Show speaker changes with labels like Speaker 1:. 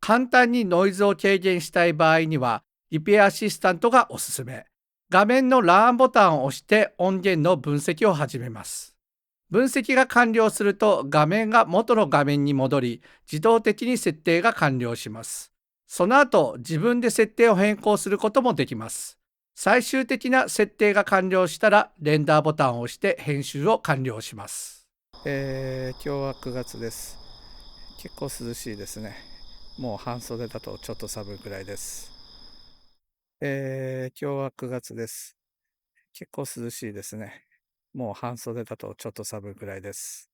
Speaker 1: 簡単にノイズを軽減したい場合には、リペアアシスタントがおすすめ。画面のラーンボタンを押して音源の分析を始めます。分析が完了すると画面が元の画面に戻り、自動的に設定が完了します。その後、自分で設定を変更することもできます。最終的な設定が完了したら、レンダーボタンを押して編集を完了します。
Speaker 2: 今日は9月です。結構涼しいですね。もう半袖だとちょっと寒いくらいです。今日は9月です。結構涼しいですね。もう半袖だとちょっと寒いくらいです。